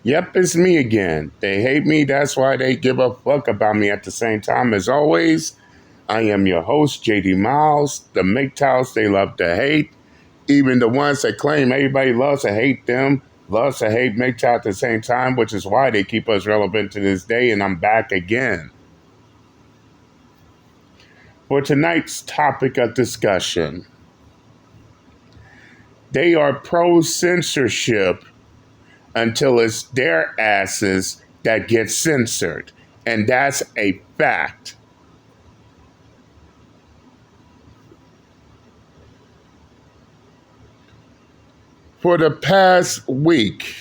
Yep, it's me again. They hate me, that's why they give a fuck about me at the same time. As always, I am your host, JD Miles. The MGTOWs they love to hate. Even the ones that claim everybody loves to hate them, loves to hate MGTOW at the same time, which is why they keep us relevant to this day, and I'm back again. For tonight's topic of discussion, they are pro-censorship until it's their asses that get censored. And that's a fact. For the past week,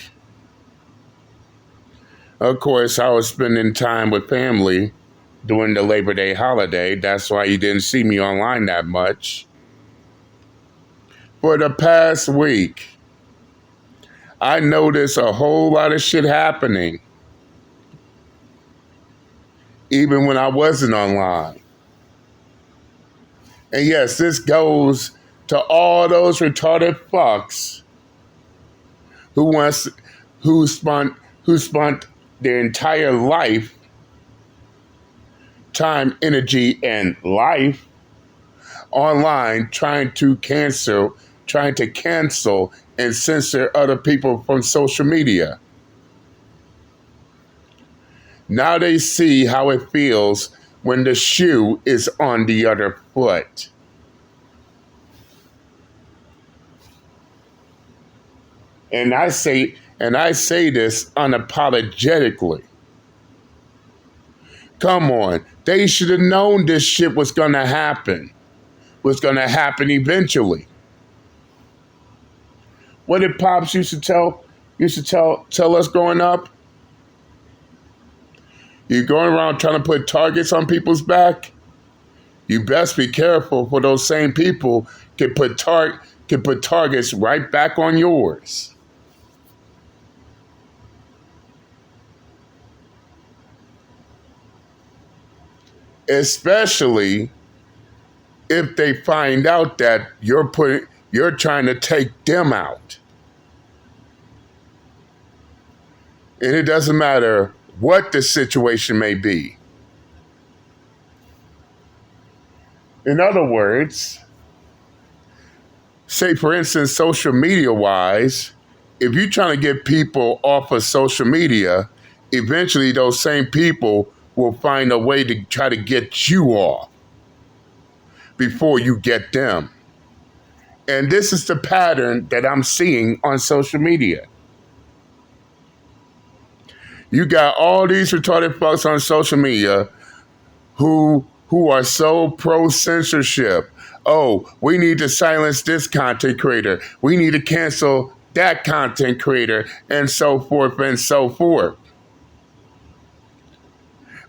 of course, I was spending time with family during the Labor Day holiday. That's why you didn't see me online that much. For the past week, I noticed a whole lot of shit happening, even when I wasn't online. And yes, this goes to all those retarded fucks who wants who spent their entire life, time, energy, and life online trying to cancel and censor other people from social media. Now they see how it feels when the shoe is on the other foot. And I say this unapologetically. Come on, they should have known this shit was gonna happen. Was gonna happen eventually. What did Pops used to tell us growing up? You're going around trying to put targets on people's back. You best be careful, for those same people can put targets right back on yours. Especially if they find out that you're trying to take them out. And it doesn't matter what the situation may be. In other words, say for instance, social media wise, if you're trying to get people off of social media, eventually those same people will find a way to try to get you off before you get them. And this is the pattern that I'm seeing on social media. You got all these retarded fucks on social media who are so pro censorship. Oh, we need to silence this content creator. We need to cancel that content creator, and so forth and so forth.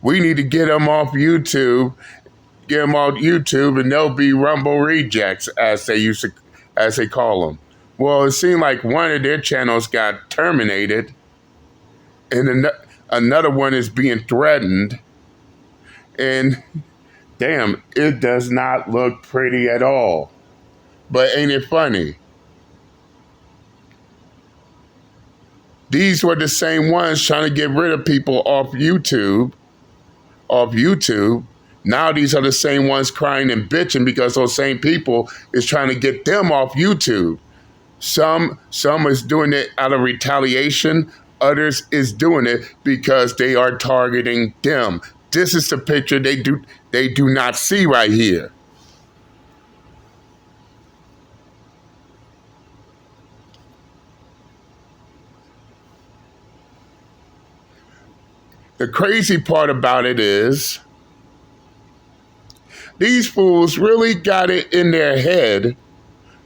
We need to get them off YouTube, and they'll be Rumble rejects, as they call them. Well, it seemed like one of their channels got terminated, and another one is being threatened. And damn, it does not look pretty at all. But ain't it funny? These were the same ones trying to get rid of people off YouTube. Now these are the same ones crying and bitching because those same people is trying to get them off YouTube. Some is doing it out of retaliation. Others is doing it because they are targeting them. This is the picture they do not see right here. The crazy part about it is these fools really got it in their head,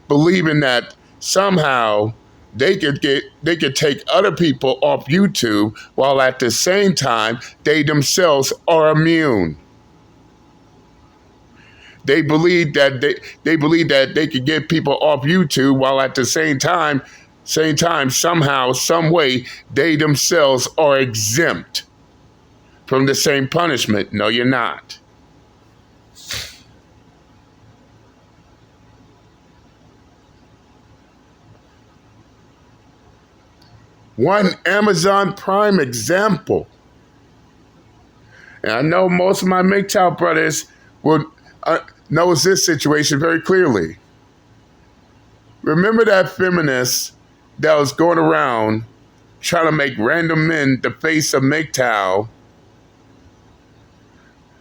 believing that somehow they could take other people off YouTube while at the same time they themselves are immune. They believe that they could get people off YouTube while at the same time somehow, some way they themselves are exempt from the same punishment. No, you're not. One Amazon Prime example. And I know most of my MGTOW brothers will knows this situation very clearly. Remember that feminist that was going around trying to make random men the face of MGTOW,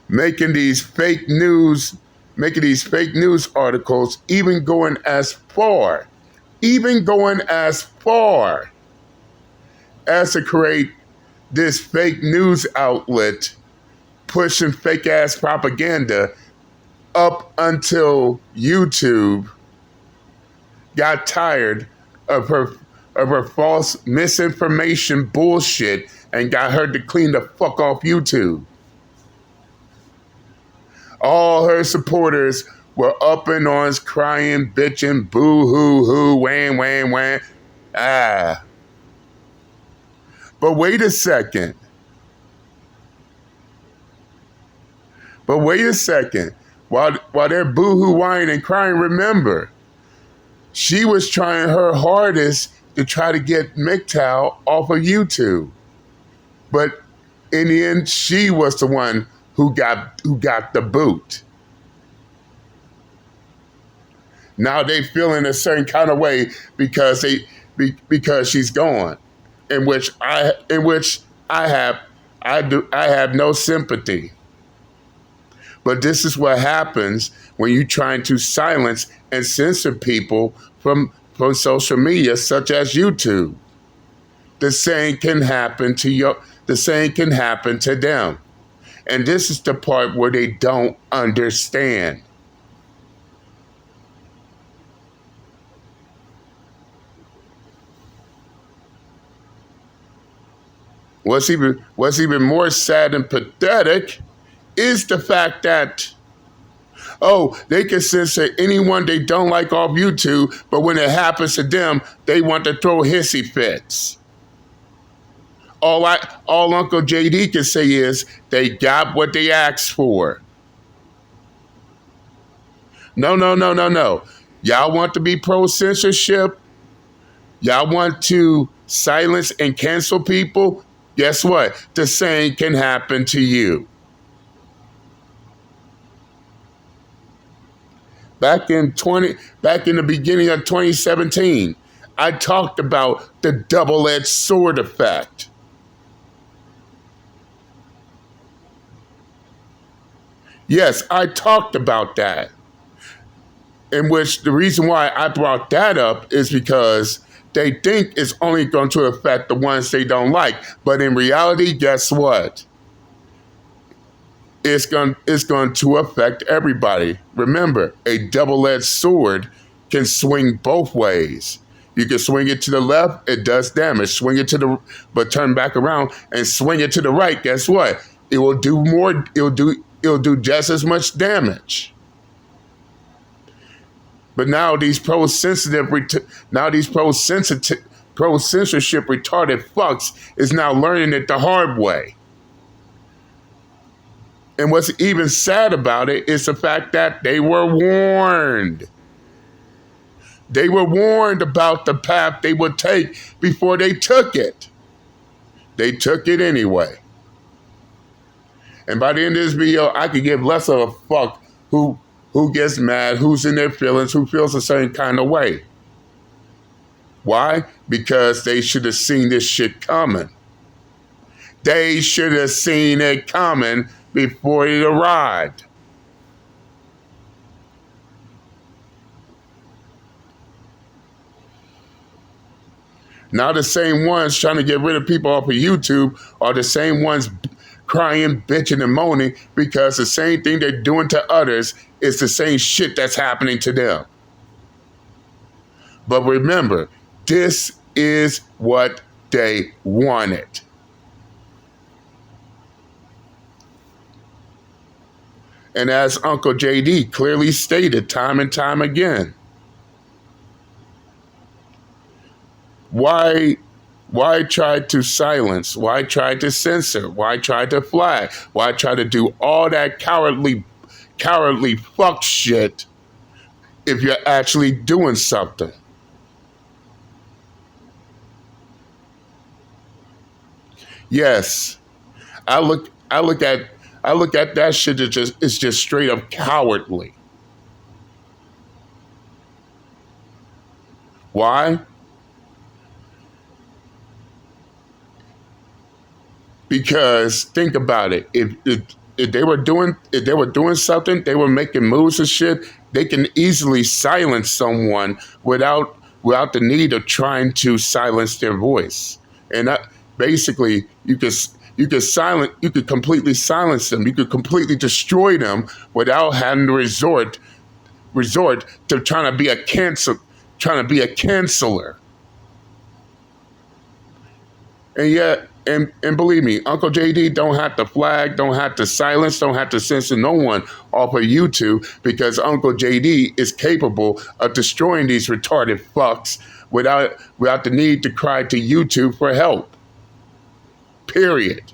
making these fake news articles, even going as far as to create this fake news outlet pushing fake ass propaganda up until YouTube got tired of her false misinformation bullshit and got her to clean the fuck off YouTube. All her supporters were up in arms, crying, bitching, boo hoo hoo, wham wham wham. But wait a second. While they're boo-hoo whining and crying, remember, she was trying her hardest to try to get MGTOW off of YouTube. But in the end, she was the one who got the boot. Now they feeling a certain kind of way because she's gone, in which I have no sympathy. But this is what happens when you're trying to silence and censor people from social media, such as YouTube. The same can happen to them. And this is the part where they don't understand. What's even more sad and pathetic is the fact that, they can censor anyone they don't like off YouTube, but when it happens to them, they want to throw hissy fits. All Uncle JD can say is they got what they asked for. No. Y'all want to be pro-censorship? Y'all want to silence and cancel people? Guess what? The same can happen to you. Back in the beginning of 2017, I talked about the double-edged sword effect. Yes, I talked about that. In which the reason why I brought that up is because they think it's only going to affect the ones they don't like. But in reality, guess what? It's going to affect everybody. Remember, a double-edged sword can swing both ways. You can swing it to the left, it does damage. But turn back around and swing it to the right. Guess what? It will do more. It'll do just as much damage. But now these pro-censorship retarded fucks is now learning it the hard way. And what's even sad about it is the fact that they were warned. They were warned about the path they would take before they took it. They took it anyway. And by the end of this video, I could give less of a fuck who gets mad, who's in their feelings, who feels a certain kind of way. Why? Because they should have seen this shit coming. They should have seen it coming before it arrived. Now the same ones trying to get rid of people off of YouTube are the same ones crying, bitching, and moaning because the same thing they're doing to others is the same shit that's happening to them. But remember, this is what they wanted. And as Uncle JD clearly stated time and time again, why try to silence? Why try to censor? Why try to flag? Why try to do all that cowardly fuck shit if you're actually doing something? Yes, I look I look at I look at that shit as just it's just straight up cowardly. Why? Because think about it. If they were doing something, they were making moves and shit, they can easily silence someone without the need of trying to silence their voice. And that, basically you could completely silence them. You could completely destroy them without having to resort to trying to be a canceller. And yet, and believe me, Uncle JD don't have to flag, don't have to silence, don't have to censor no one off of YouTube because Uncle JD is capable of destroying these retarded fucks without the need to cry to YouTube for help. Period.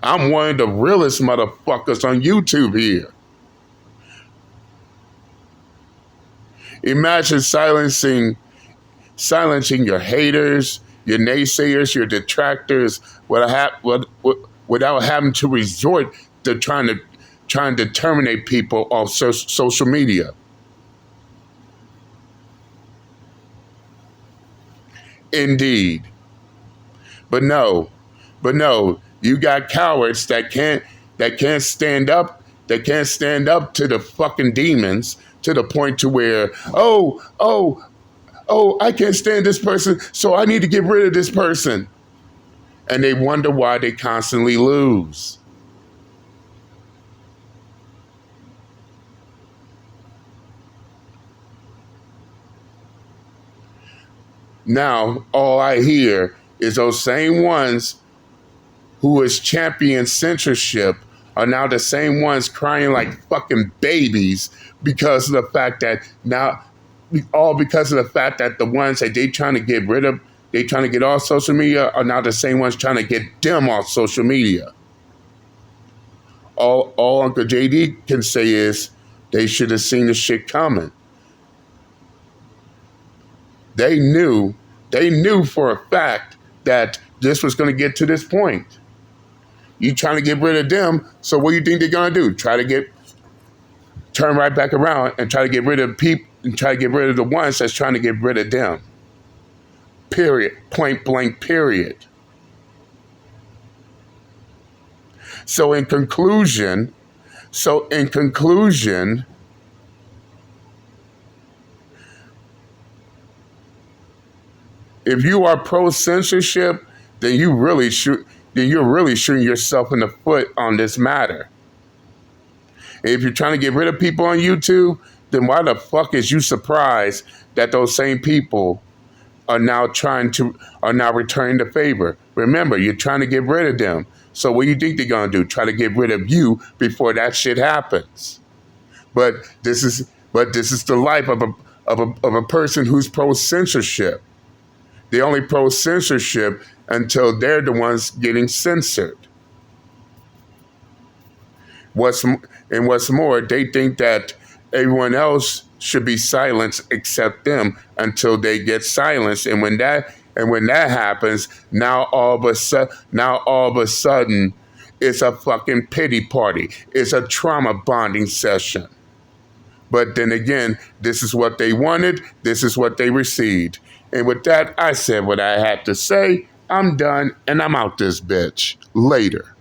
I'm one of the realest motherfuckers on YouTube here. Imagine silencing your haters, your naysayers, your detractors, without having to resort to trying to terminate people off social media. Indeed, but no, you got cowards that can't stand up to the fucking demons to the point to where oh, I can't stand this person, so I need to get rid of this person. And they wonder why they constantly lose. Now, all I hear is those same ones who is champion censorship are now the same ones crying like fucking babies because of the fact that now all because of the fact that the ones that they trying to get rid of, they trying to get off social media are now the same ones trying to get them off social media. All Uncle JD can say is they should have seen the shit coming. They knew for a fact that this was going to get to this point. You trying to get rid of them, so what do you think they're going to do? Turn right back around and try to get rid of people and try to get rid of the ones that's trying to get rid of them. Period. Point blank, period. So in conclusion, if you are pro censorship, then you're really shooting yourself in the foot on this matter. If you're trying to get rid of people on YouTube, then why the fuck is you surprised that those same people are now returning the favor? Remember, you're trying to get rid of them. So what do you think they're gonna do? Try to get rid of you before that shit happens. But this is the life of a person who's pro censorship. They only pro censorship until they're the ones getting censored. What's more, they think that everyone else should be silenced except them until they get silenced. And when that happens, now all of a sudden, it's a fucking pity party. It's a trauma bonding session. But then again, this is what they wanted. This is what they received. And with that, I said what I had to say. I'm done, and I'm out this bitch. Later.